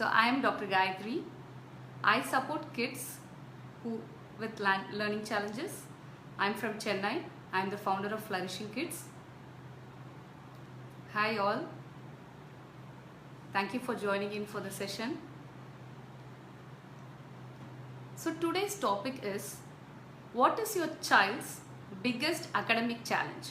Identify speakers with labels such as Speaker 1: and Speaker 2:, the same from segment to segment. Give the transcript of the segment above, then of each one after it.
Speaker 1: So I am Dr. Gayathri. I support kids with learning challenges. I am from Chennai. I am the founder of Flourishing Kids. Hi all. Thank you for joining in for the session. So today's topic is, what is your child's biggest academic challenge?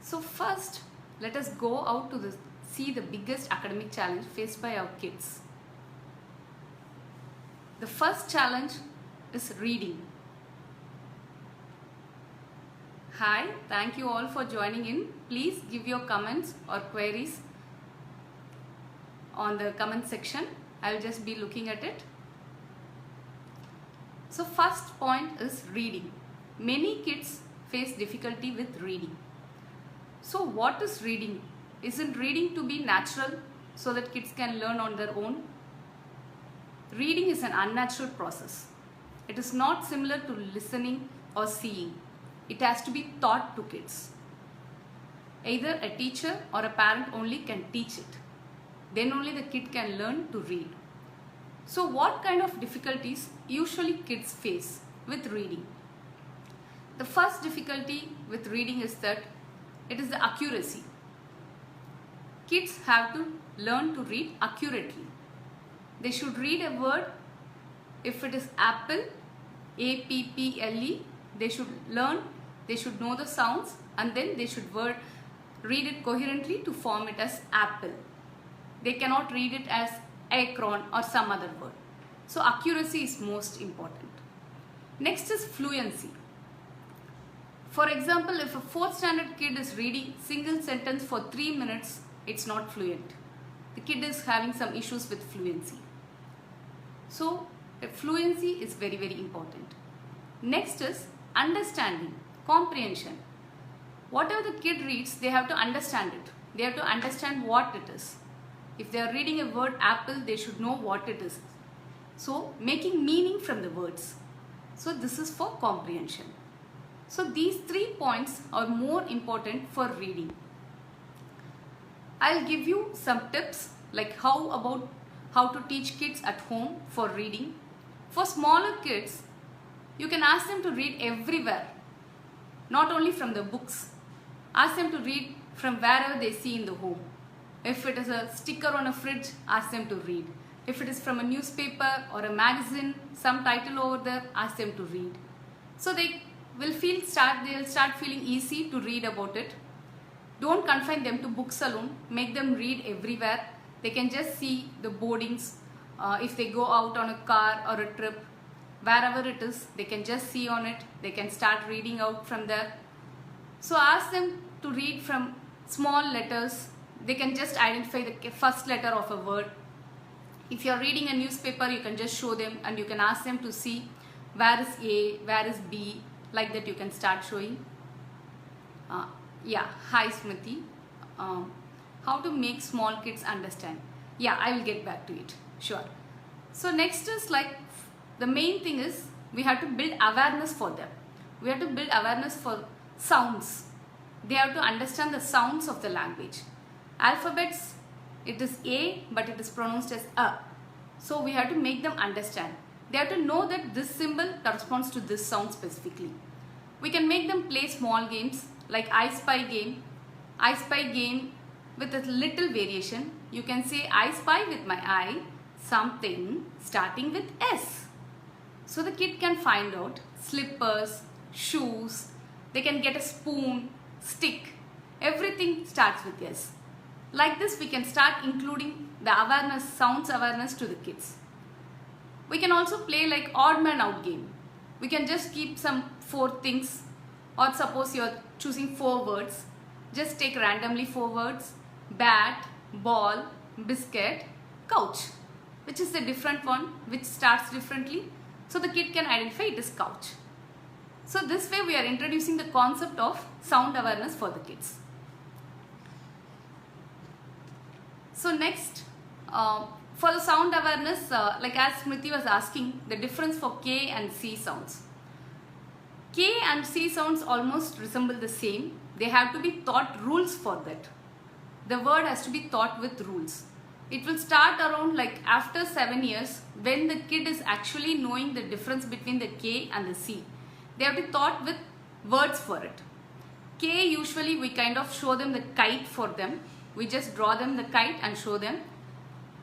Speaker 1: So first, let us go out to see the biggest academic challenge faced by our kids. The first challenge is reading. Hi, thank you all for joining in. Please give your comments or queries on the comment section. I'll just be looking at it. So first point is reading. Many kids face difficulty with reading. So what is reading? Isn't reading to be natural so that kids can learn on their own? Reading is an unnatural process. It is not similar to listening or seeing. It has to be taught to kids. Either a teacher or a parent only can teach it. Then only the kid can learn to read. So what kind of difficulties usually kids face with reading? The first difficulty with reading is that it is the accuracy. Kids have to learn to read accurately. They should read a word. If it is apple, A-P-P-L-E, they should learn, they should know the sounds, and then they should read it coherently to form it as apple. They cannot read it as acorn or some other word. So accuracy is most important. Next is fluency. For example, if a 4th standard kid is reading single sentence for 3 minutes, it's not fluent. The kid is having some issues with fluency. So fluency is very, very important. Next is understanding, comprehension. Whatever the kid reads, they have to understand it. They have to understand what it is. If they are reading a word apple, they should know what it is. So making meaning from the words. So this is for comprehension. So these 3 points are more important for reading. I'll give you some tips like how to teach kids at home for reading. For smaller kids, you can ask them to read everywhere, not only from the books. Ask them to read from wherever they see in the home. If it is a sticker on a fridge, ask them to read. If it is from a newspaper or a magazine, some title over there, ask them to read. So they will start feeling easy to read about it. Don't confine them to books alone. Make them read everywhere. They can just see the boardings. If they go out on a car or a trip, wherever it is, they can just see on it. They can start reading out from there. So ask them to read from small letters. They can just identify the first letter of a word. If you are reading a newspaper, you can just show them and you can ask them to see where is A, where is B. Like that you can start showing. Yeah, hi Smriti. How to make small kids understand? Yeah, I will get back to it. Sure. So next is like the main thing is we have to build awareness for them. We have to build awareness for sounds. They have to understand the sounds of the language. Alphabets, it is A but it is pronounced as A. So we have to make them understand. They have to know that this symbol corresponds to this sound specifically. We can make them play small games like I Spy game. I Spy game with a little variation. You can say I spy with my eye something starting with S. So the kid can find out slippers, shoes, they can get a spoon, stick. Everything starts with S. Like this we can start including the awareness, sounds awareness to the kids. We can also play like odd man out game. We can just keep some 4 things, or suppose you are choosing 4 words. Just take randomly 4 words. Bat, ball, biscuit, couch. Which is the different one, which starts differently. So the kid can identify it as couch. So this way we are introducing the concept of sound awareness for the kids. So next, for the sound awareness, like as Smriti was asking, the difference for K and C sounds. K and C sounds almost resemble the same. They have to be taught rules for that. the word has to be taught with rules. It will start around like after 7 years, when the kid is actually knowing the difference between the K and the C. They have to be taught with words for it. K, usually we kind of show them the kite for them. We just draw them the kite and show them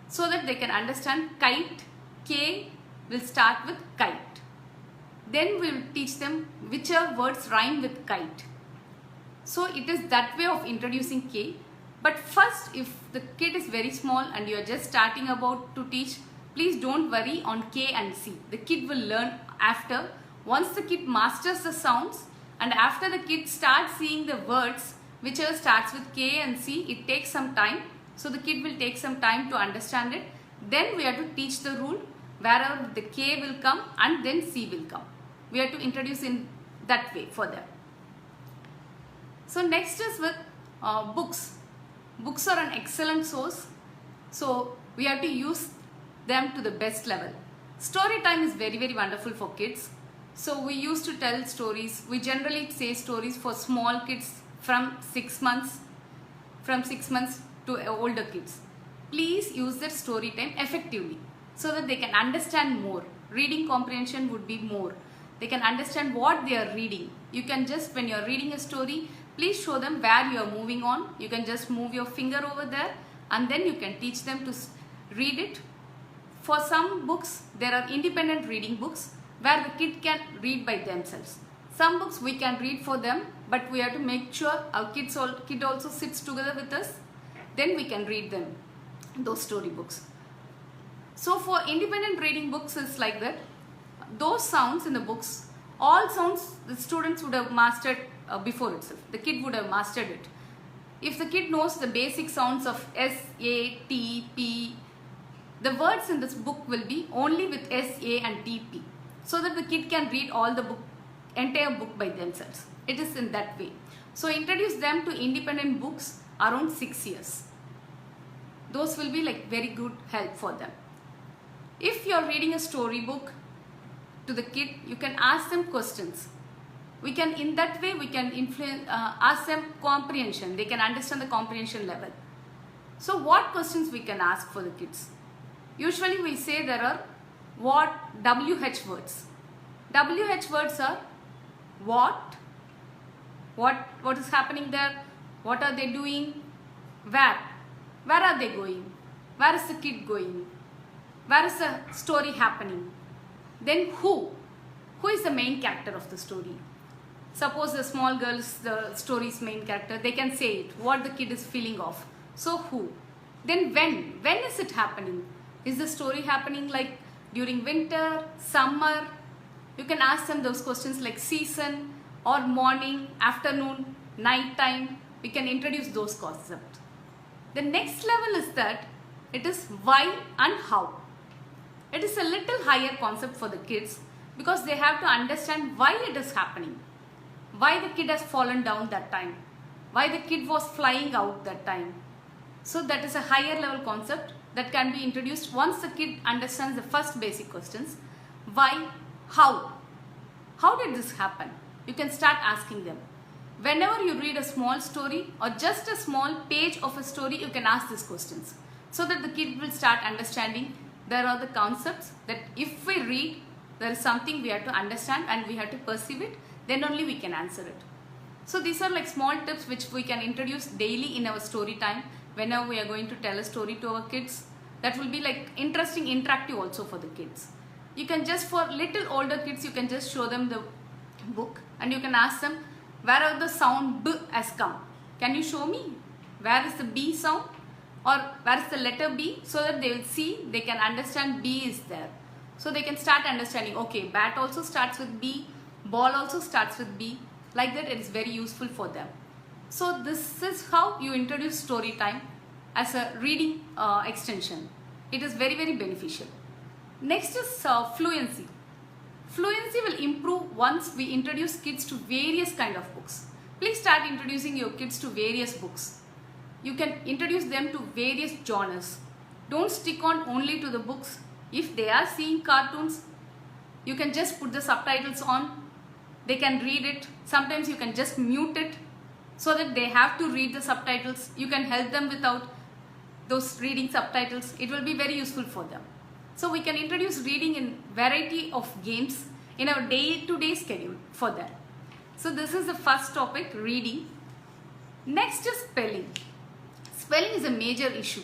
Speaker 1: so that they can understand kite. K will start with kite. Then we will teach them whichever words rhyme with kite. So it is that way of introducing K. But first, if the kid is very small and you are just starting about to teach, please don't worry on K and C. The kid will learn after. Once the kid masters the sounds and after the kid starts seeing the words, whichever starts with K and C, it takes some time. So the kid will take some time to understand it. Then we have to teach the rule wherever the K will come and then C will come. We have to introduce in that way for them. So next is with books. Books are an excellent source. So we have to use them to the best level. Story time is very, very wonderful for kids. So we used to tell stories. We generally say stories for small kids from 6 months to older kids. Please use their story time effectively so that they can understand more. Reading comprehension would be more. They can understand what they are reading. You can just, when you are reading a story, please show them where you are moving on. You can just move your finger over there and then you can teach them to read it. For some books, there are independent reading books where the kid can read by themselves. Some books we can read for them, but we have to make sure our kid also sits together with us. Then we can read them, those story books. So for independent reading books, it's like that. Those sounds in the books, all sounds the students would have mastered before itself. The kid would have mastered it. If the kid knows the basic sounds of S, A, T, P, the words in this book will be only with S, A and T, P, so that the kid can read all the book, entire book by themselves. It is in that way. So introduce them to independent books around 6 years. Those will be like very good help for them. If you are reading a story book to the kid, you can ask them questions. We can, in that way, we can ask them comprehension. They can understand the comprehension level. So what questions we can ask for the kids? Usually we say there are what WH words. WH words are what is happening there, what are they doing, where are they going, where is the kid going, where is the story happening, then who is the main character of the story. Suppose the small girl is the story's main character, they can say it, what the kid is feeling of. So who? Then when is it happening? Is the story happening like during winter, summer? You can ask them those questions like season or morning, afternoon, night time. We can introduce those concepts. The next level is that it is why and how. It is a little higher concept for the kids because they have to understand why it is happening. Why the kid has fallen down that time. Why the kid was flying out that time. So that is a higher level concept that can be introduced once the kid understands the first basic questions. Why? How? How did this happen? You can start asking them. Whenever you read a small story or just a small page of a story, you can ask these questions so that the kid will start understanding there are the concepts that if we read, there is something we have to understand and we have to perceive it, then only we can answer it. So these are like small tips which we can introduce daily in our story time whenever we are going to tell a story to our kids. That will be like interesting, interactive also for the kids. You can just, for little older kids, you can just show them the book and you can ask them, where are the sound B has come? Can you show me? Where is the B sound? Or where is the letter B? So that they will see, they can understand B is there. So they can start understanding, okay, bat also starts with B, ball also starts with B. Like that, it is very useful for them. So this is how you introduce story time as a reading extension. It is very, very beneficial. Next is fluency. Fluency will improve once we introduce kids to various kind of books. Please start introducing your kids to various books. You can introduce them to various genres. Don't stick on only to the books. If they are seeing cartoons, you can just put the subtitles on. They can read it. Sometimes you can just mute it so that they have to read the subtitles. You can help them without those reading subtitles. It will be very useful for them. So we can introduce reading in variety of games in our day-to-day schedule for them. So this is the first topic, reading. Next is spelling. Spelling is a major issue.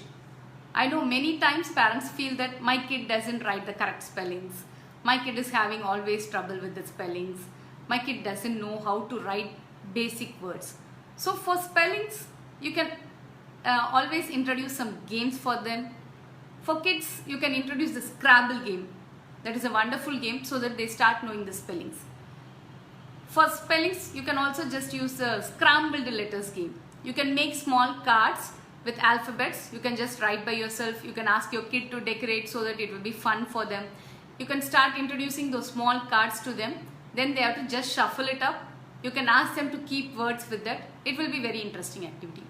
Speaker 1: I know many times parents feel that my kid doesn't write the correct spellings. My kid is having always trouble with the spellings. My kid doesn't know how to write basic words. So for spellings, you can always introduce some games for them. For kids, you can introduce the Scrabble game. That is a wonderful game so that they start knowing the spellings. For spellings, you can also just use the scrambled letters game. You can make small cards with alphabets. You can just write by yourself. You can ask your kid to decorate so that it will be fun for them. You can start introducing those small cards to them. Then they have to just shuffle it up. You can ask them to keep words with that. It will be very interesting activity.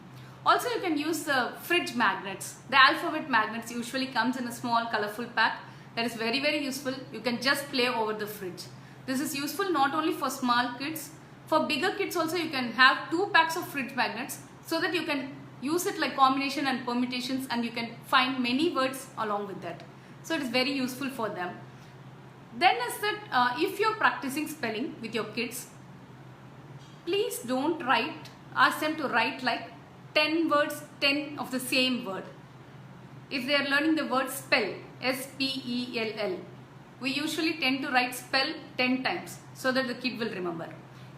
Speaker 1: Also, you can use the fridge magnets. The alphabet magnets usually comes in a small colorful pack. That is very, very useful. You can just play over the fridge. This is useful not only for small kids. For bigger kids also, you can have 2 packs of fridge magnets so that you can use it like combination and permutations, and you can find many words along with that. So it is very useful for them. Then is that if you are practicing spelling with your kids, please don't ask them to write like 10 words, 10 of the same word. If they are learning the word spell, S-P-E-L-L, we usually tend to write spell 10 times so that the kid will remember.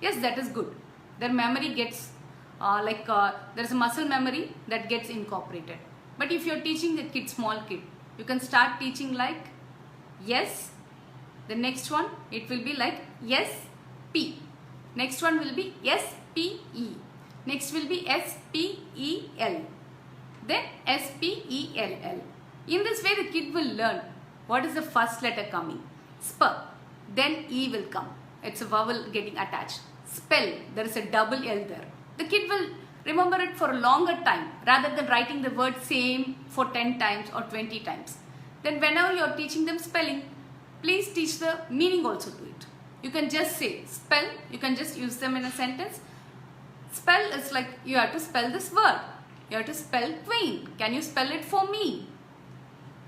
Speaker 1: Yes, that is good. Their memory gets there is a muscle memory that gets incorporated. But if you are teaching the kid, small kid, you can start teaching like yes. The next one, it will be like S-P. Next one will be S-P-E. Next will be S-P-E-L. Then S-P-E-L-L. In this way, the kid will learn what is the first letter coming. Sp. Then E will come. It's a vowel getting attached. Spell. There is a double L there. The kid will remember it for a longer time rather than writing the word same for 10 times or 20 times. Then whenever you are teaching them spelling, please teach the meaning also to it. You can just say spell. You can just use them in a sentence. Spell is like you have to spell this word. You have to spell queen. Can you spell it for me?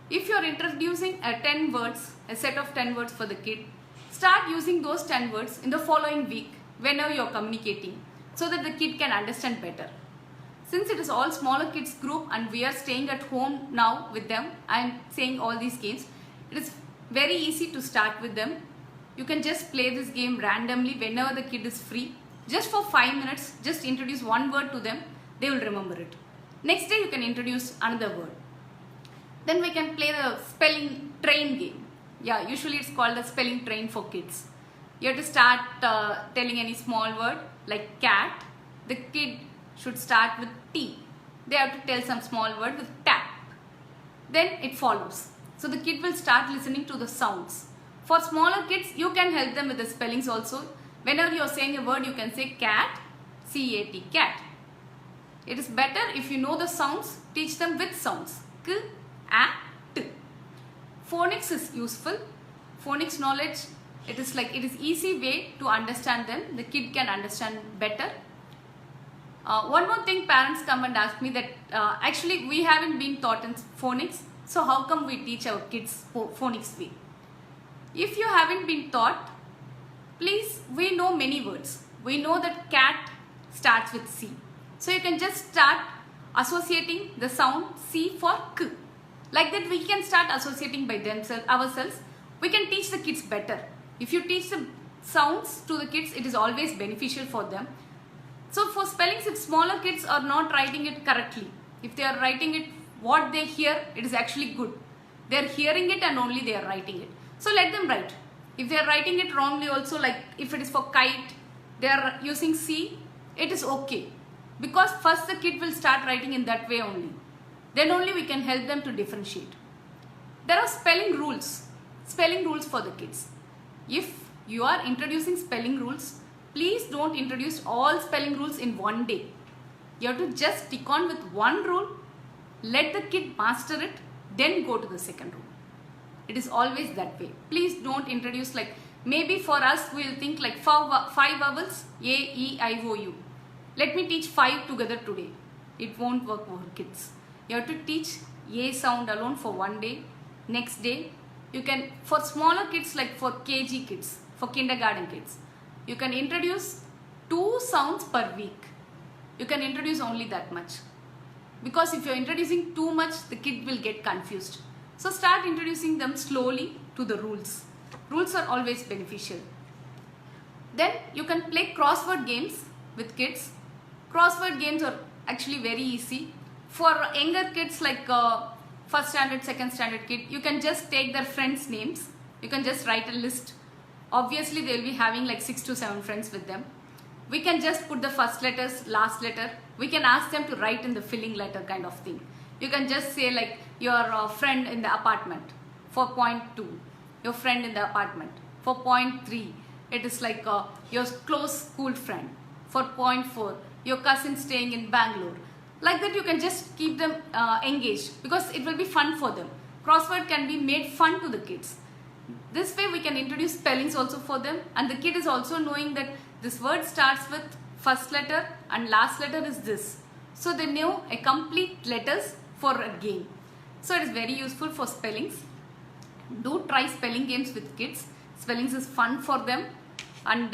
Speaker 1: If you are introducing a set of 10 words for the kid, start using those 10 words in the following week whenever you are communicating so that the kid can understand better. Since it is all smaller kids group and we are staying at home now with them and saying all these games, it is very easy to start with them. You can just play this game randomly whenever the kid is free. Just for 5 minutes, just introduce one word to them. They will remember it. Next day you can introduce another word. Then we can play the spelling train game. Yeah, usually it's called the spelling train for kids. You have to start telling any small word like cat. The kid should start with T. They have to tell some small word with tap. Then it follows. So the kid will start listening to the sounds. For smaller kids, you can help them with the spellings also. Whenever you are saying a word, you can say cat, C-A-T, cat. It is better if you know the sounds, teach them with sounds. K, A, T. Phonics is useful. Phonics knowledge, it is easy way to understand them. The kid can understand better. One more thing, parents come and ask me that actually we haven't been taught in phonics. So how come we teach our kids phonics way? If you haven't been taught, please, we know many words. We know that cat starts with C. So you can just start associating the sound C for K. Like that we can start associating by ourselves. We can teach the kids better. If you teach the sounds to the kids, it is always beneficial for them. So for spellings, if smaller kids are not writing it correctly, if they are writing it what they hear, it is actually good. They are hearing it and only they are writing it. So let them write. If they are writing it wrongly also, like if it is for kite, they are using C, it is okay. Because first the kid will start writing in that way only. Then only we can help them to differentiate. There are spelling rules for the kids. If you are introducing spelling rules, please don't introduce all spelling rules in one day. You have to just stick on with one rule, let the kid master it, then go to the second rule. It is always that way. Please don't introduce maybe for us we will think 5 vowels, A, E, I, O, U. let me teach 5 together today. It won't work for kids. You have to teach A sound alone for one day. Next day, you can, for smaller kids like for KG kids, for kindergarten kids, you can introduce 2 sounds per week. You can introduce only that much. Because if you're introducing too much, the kid will get confused. So start introducing them slowly to the rules. Rules are always beneficial. Then you can play crossword games with kids. Crossword games are actually very easy. For younger kids like first standard, second standard kid, you can just take their friends' names. You can just write a list. Obviously, they will be having like 6 to 7 friends with them. We can just put the first letters, last letter. We can ask them to write in the filling letter kind of thing. You can just say like your friend in the apartment for point 2, your friend in the apartment. For point 3, it is like your close school friend. For point 4, your cousin staying in Bangalore. Like that you can just keep them engaged because it will be fun for them. Crossword can be made fun to the kids. This way we can introduce spellings also for them, and the kid is also knowing that this word starts with first letter and last letter is this. So they know a complete letters for a game. So it is very useful for spellings. Do try spelling games with kids. Spellings is fun for them, and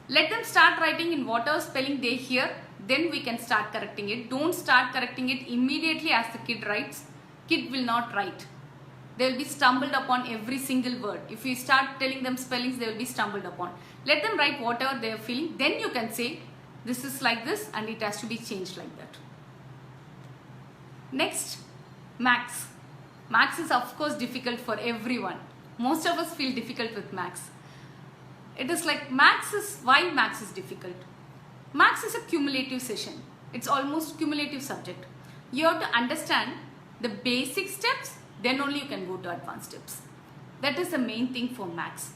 Speaker 1: let them start writing in whatever spelling they hear. Then we can start correcting it. Don't start correcting it immediately as the kid writes. Kid will not write. They will be stumbled upon every single word. If you start telling them spellings, they will be stumbled upon. Let them write whatever they are feeling. Then you can say, this is like this and it has to be changed like that. Next, maths. Maths is of course difficult for everyone. Most of us feel difficult with maths. It is like why maths is difficult? Maths is a cumulative session. It's almost cumulative subject. You have to understand the basic steps, then only you can go to advanced steps. That is the main thing for maths.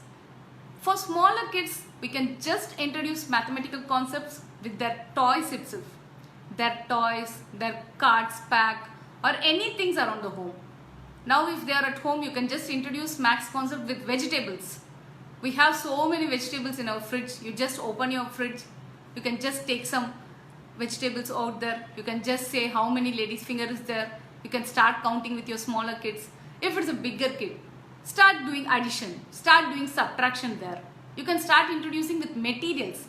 Speaker 1: For smaller kids, we can just introduce mathematical concepts with their toys itself. Their toys, their cards pack, or any things around the home. Now if they are at home, you can just introduce maths concept with vegetables. We have so many vegetables in our fridge. You just open your fridge. You can just take some vegetables out there. You can just say how many ladies' finger is there. You can start counting with your smaller kids. If it's a bigger kid, start doing addition. Start doing subtraction there. You can start introducing with materials.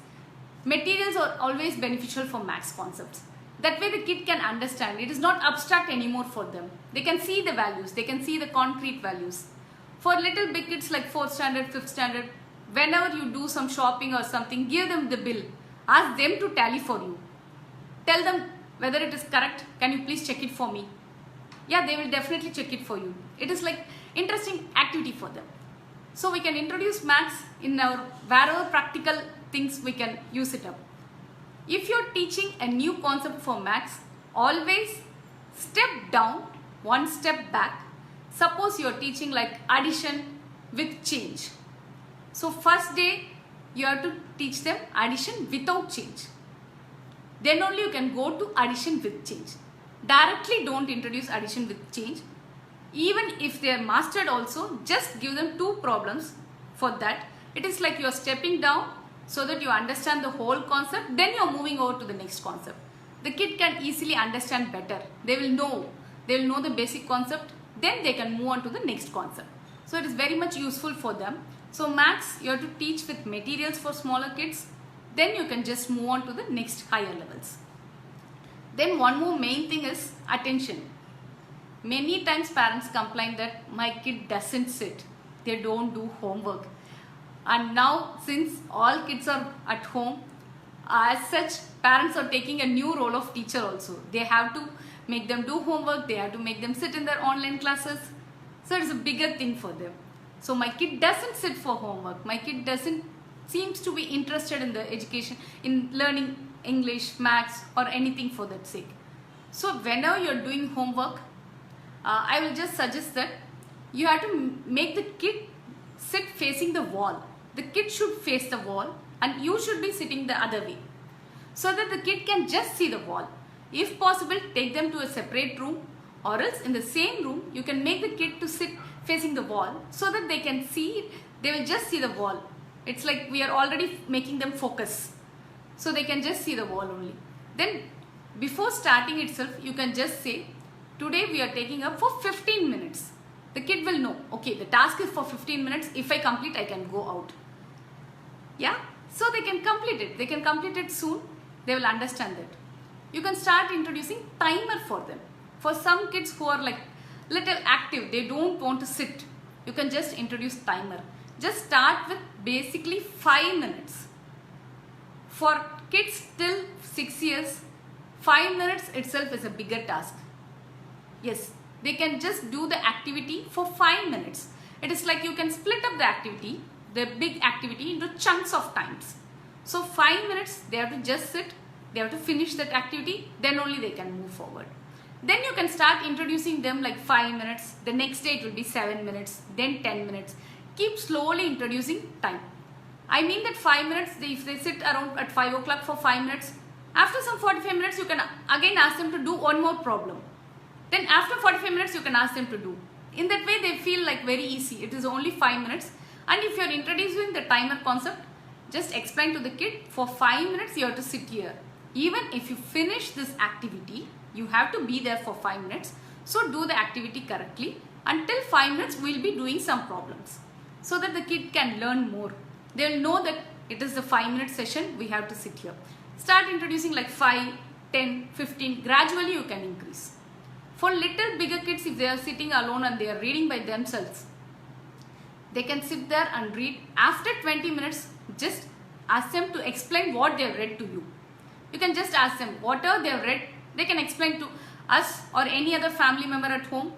Speaker 1: Materials are always beneficial for maths concepts. That way the kid can understand. It is not abstract anymore for them. They can see the values. They can see the concrete values. For little big kids like 4th standard, 5th standard, whenever you do some shopping or something, give them the bill. Ask them to tally for you. Tell them whether it is correct. Can you please check it for me? Yeah, they will definitely check it for you. It is like interesting activity for them. So we can introduce maths in our wherever practical things we can use it up. If you're teaching a new concept for maths, always step down, one step back. Suppose you're teaching like addition with change. So first day, you have to teach them addition without change. Then only you can go to addition with change. Directly don't introduce addition with change. Even if they are mastered also, just give them 2 problems for that. It is like you are stepping down so that you understand the whole concept. Then you are moving over to the next concept. The kid can easily understand better. They will know the basic concept. Then they can move on to the next concept. So it is very much useful for them. So maths you have to teach with materials for smaller kids. Then you can just move on to the next higher levels. Then one more main thing is attention. Many times parents complain that my kid doesn't sit. They don't do homework. And now since all kids are at home, as such parents are taking a new role of teacher also. They have to make them do homework. They have to make them sit in their online classes. So it's a bigger thing for them. So my kid doesn't sit for homework. My kid seems to be interested in the education, in learning English, maths or anything for that sake. So whenever you're doing homework, I will just suggest that you have to make the kid sit facing the wall. The kid should face the wall and you should be sitting the other way, so that the kid can just see the wall. If possible, take them to a separate room, or else in the same room you can make the kid to sit facing the wall so that they can see it. They will just see the wall. It's like we are already making them focus. So they can just see the wall only. Then before starting itself, you can just say, today we are taking up for 15 minutes. The kid will know, okay, the task is for 15 minutes. If I complete, I can go out. Yeah, so they can complete it. They can complete it soon. They will understand that. You can start introducing timer for them. For some kids who are like little active, they don't want to sit, you can just introduce timer. Just start with basically 5 minutes. For kids till 6 years, 5 minutes itself is a bigger task. Yes, they can just do the activity for 5 minutes. It is like you can split up the activity, the big activity, into chunks of times. So 5 minutes, they have to just sit, they have to finish that activity, then only they can move forward. Then you can start introducing them like 5 minutes, the next day it will be 7 minutes, then 10 minutes. Keep slowly introducing time. I mean that 5 minutes, if they sit around at 5 o'clock for 5 minutes, after some 45 minutes you can again ask them to do one more problem. Then after 45 minutes you can ask them to do. In that way they feel like very easy. It is only 5 minutes. And if you are introducing the timer concept, just explain to the kid, for 5 minutes you have to sit here. Even if you finish this activity, you have to be there for 5 minutes. So do the activity correctly. Until 5 minutes we will be doing some problems, so that the kid can learn more. They will know that it is the 5-minute session, we have to sit here. Start introducing like 5, 10, 15, gradually you can increase. For little bigger kids, if they are sitting alone and they are reading by themselves, they can sit there and read. After 20 minutes, just ask them to explain what they have read to you. You can just ask them whatever they have read, they can explain to us or any other family member at home,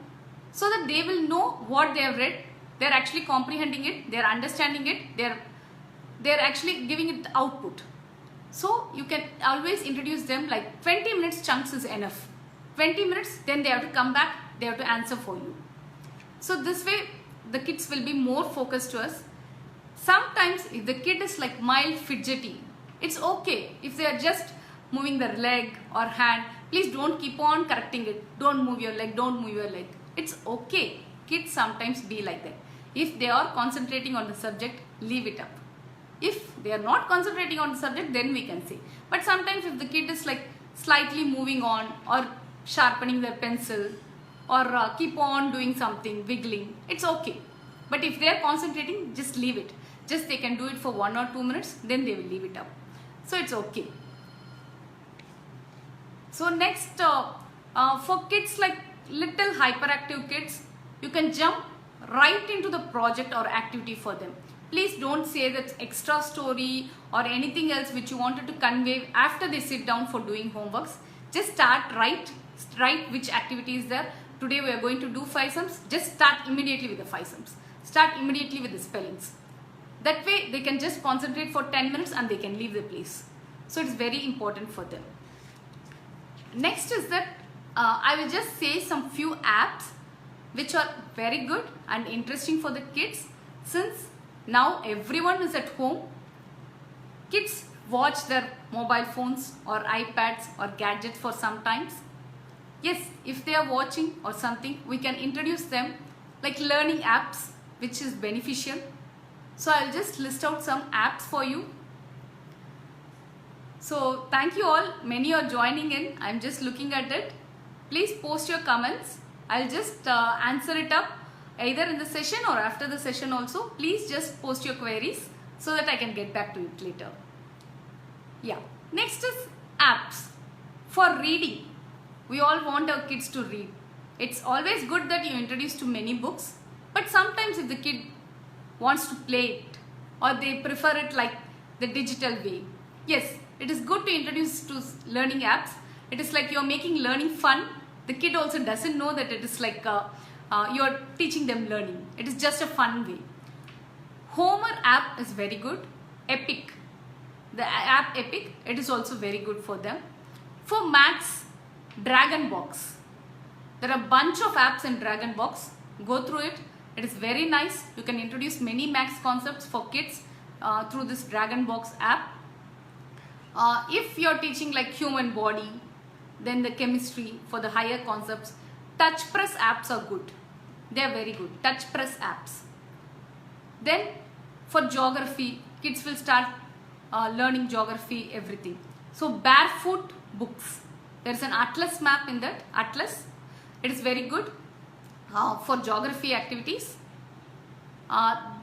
Speaker 1: so that they will know what they have read. They are actually comprehending it, they are understanding it, they are actually giving it the output. So you can always introduce them like 20 minutes chunks is enough. 20 minutes, then they have to come back, they have to answer for you. So this way the kids will be more focused to us. Sometimes if the kid is like mild fidgety, it's okay. If they are just moving their leg or hand, please don't keep on correcting it. Don't move your leg, don't move your leg. It's okay. Kids sometimes be like that. If they are concentrating on the subject, leave it up. If they are not concentrating on the subject, then we can say. But sometimes if the kid is like slightly moving on or sharpening their pencil or keep on doing something, wiggling, it's okay. But if they are concentrating, just leave it. Just they can do it for 1 or 2 minutes, then they will leave it up. So it's okay. So next, for kids like little hyperactive kids, you can jump right into the project or activity for them. Please don't say that extra story or anything else which you wanted to convey after they sit down for doing homeworks. Just start write which activity is there. Today we are going to do 5 sums. Just start immediately with the 5 sums. Start immediately with the spellings. That way they can just concentrate for 10 minutes and they can leave the place. So it's very important for them. Next is that I will just say some few apps which are very good and interesting for the kids. Since now everyone is at home, kids watch their mobile phones or iPads or gadgets for some times. Yes, if they are watching or something, we can introduce them like learning apps which is beneficial. So I'll just list out some apps for you. So thank you all. Many are joining in. I'm just looking at it. Please post your comments. I'll just answer it up either in the session or after the session also. Please just post your queries so that I can get back to it later. Yeah. Next is apps for reading. We all want our kids to read. It's always good that you introduce to many books, but sometimes if the kid wants to play it or they prefer it like the digital way, yes, it is good to introduce to learning apps. It is like you're making learning fun. The kid also doesn't know that it is like you're teaching them learning. It is just a fun way. Homer app is very good. Epic, the app Epic, it is also very good for them. For maths, Dragon Box. There are a bunch of apps in Dragon Box. Go through it. It is very nice. You can introduce many maths concepts for kids through this Dragon Box app. If you're teaching like human body, then the chemistry for the higher concepts, touch press apps are good. They are very good. Touch press apps. Then for geography, kids will start learning geography, everything. So barefoot books. There is an atlas map in that atlas. It is very good for geography activities.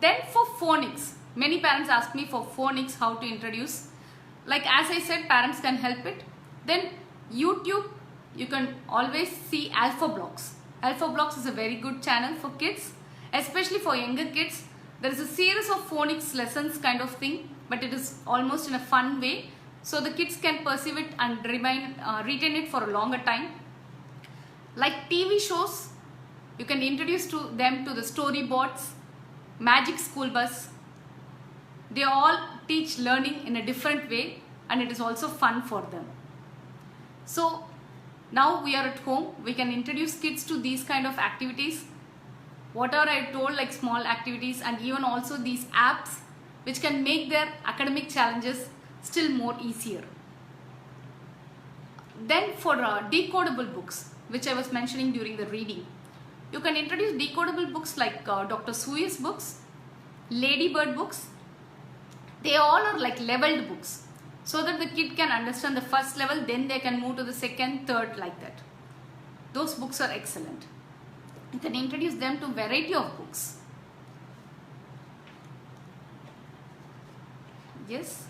Speaker 1: Then for phonics, many parents ask me for phonics how to introduce. Like as I said, parents can help it. Then YouTube, you can always see Alpha Blocks. Alpha Blocks is a very good channel for kids, especially for younger kids. There is a series of phonics lessons kind of thing, but it is almost in a fun way. So the kids can perceive it and retain it for a longer time. Like TV shows, you can introduce them to the storyboards, Magic School Bus. They all teach learning in a different way, and it is also fun for them. So now we are at home, we can introduce kids to these kind of activities. Whatever I told, like small activities, and even also these apps which can make their academic challenges still more easier. Then for decodable books, which I was mentioning during the reading, you can introduce decodable books like Dr. Seuss's books, Ladybird books. They all are like leveled books, so that the kid can understand the first level, then they can move to the second, third, like that. Those books are excellent. You can introduce them to variety of books. Yes.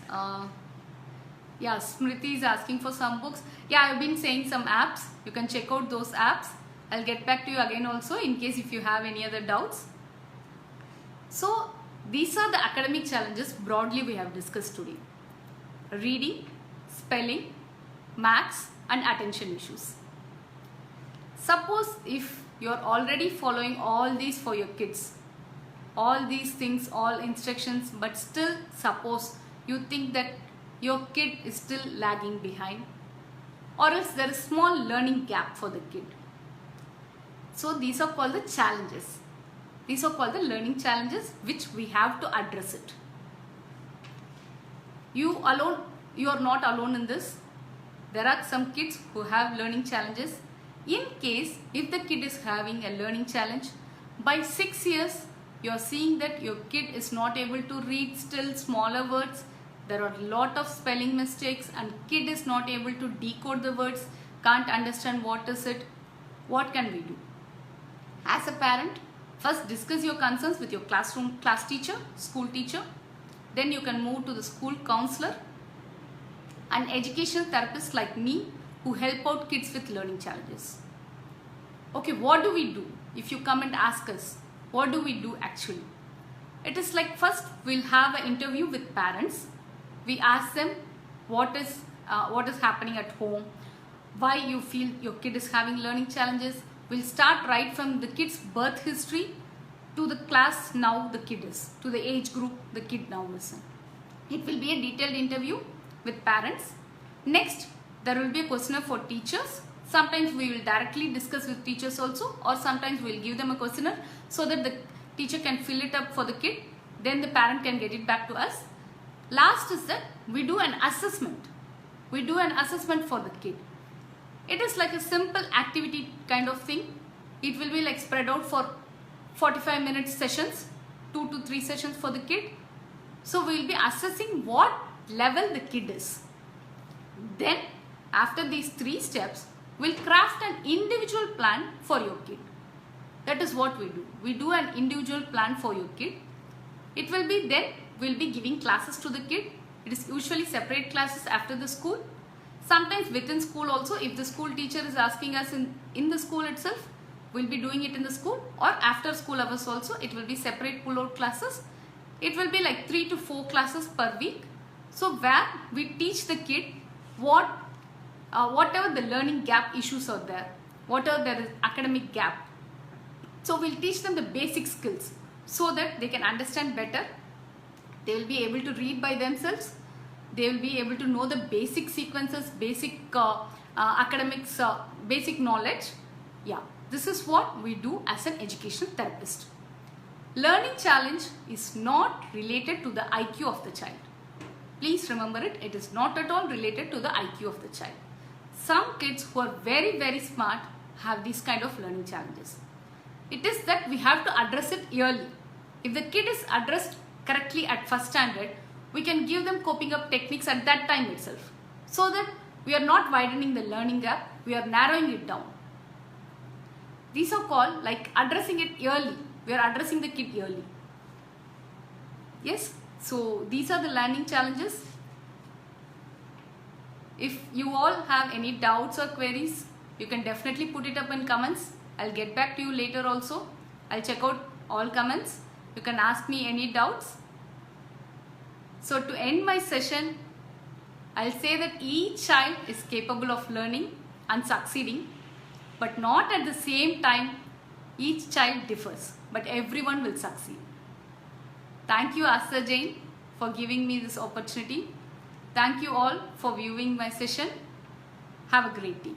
Speaker 1: Yeah, Smriti is asking for some books. Yeah, I've been saying some apps. You can check out those apps. I'll get back to you again also in case if you have any other doubts. So these are the academic challenges broadly we have discussed today. Reading, spelling, maths and attention issues. Suppose if you are already following all these for your kids, all these things, all instructions, but still suppose you think that your kid is still lagging behind, or else there is small learning gap for the kid. So these are called the challenges. These are called the learning challenges which we have to address it. You are not alone in this. There are some kids who have learning challenges. In case if the kid is having a learning challenge, by 6 years you are seeing that your kid is not able to read still smaller words. There are a lot of spelling mistakes and kid is not able to decode the words, can't understand what is it. What can we do? As a parent, first discuss your concerns with your class teacher, school teacher. Then you can move to the school counselor, an educational therapist like me who help out kids with learning challenges. Okay, what do we do? If you come and ask us, what do we do actually? It is like first we'll have an interview with parents. We ask them what is happening at home, why you feel your kid is having learning challenges. We'll start right from the kid's birth history to the class now the kid is, to the age group the kid now is in. It will be a detailed interview with parents. Next, there will be a questionnaire for teachers. Sometimes we will directly discuss with teachers also, or sometimes we will give them a questionnaire so that the teacher can fill it up for the kid. Then the parent can get it back to us. Last is that we do an assessment. We do an assessment for the kid. It is like a simple activity kind of thing. It will be like spread out for 45 minutes sessions, 2 to 3 sessions for the kid. So we will be assessing what level the kid is. Then after these 3 steps, we'll craft an individual plan for your kid. That is what we do. We do an individual plan for your kid. It will be then we'll be giving classes to the kid. It is usually separate classes after the school. Sometimes within school also, if the school teacher is asking us in the school itself, we'll be doing it in the school, or after school hours also, it will be separate pull-out classes. It will be like 3 to 4 classes per week. So where we teach the kid whatever the learning gap issues are there, whatever there is academic gap. So we'll teach them the basic skills so that they can understand better. They will be able to read by themselves. They will be able to know the basic sequences, basic academics, basic knowledge. Yeah, this is what we do as an education therapist. Learning challenge is not related to the IQ of the child. Please remember it, it is not at all related to the IQ of the child. Some kids who are very, very smart have these kind of learning challenges. It is that we have to address it early. If the kid is addressed correctly at first standard, we can give them coping up techniques at that time itself, so that we are not widening the learning gap, we are narrowing it down. These are called like addressing it early. We are addressing the kid early. Yes, so these are the learning challenges. If you all have any doubts or queries, you can definitely put it up in comments. I'll get back to you later also. I'll check out all comments. You can ask me any doubts. So to end my session, I'll say that each child is capable of learning and succeeding, but not at the same time. Each child differs, but everyone will succeed. Thank you, Asa Jain, for giving me this opportunity. Thank you all for viewing my session. Have a great day.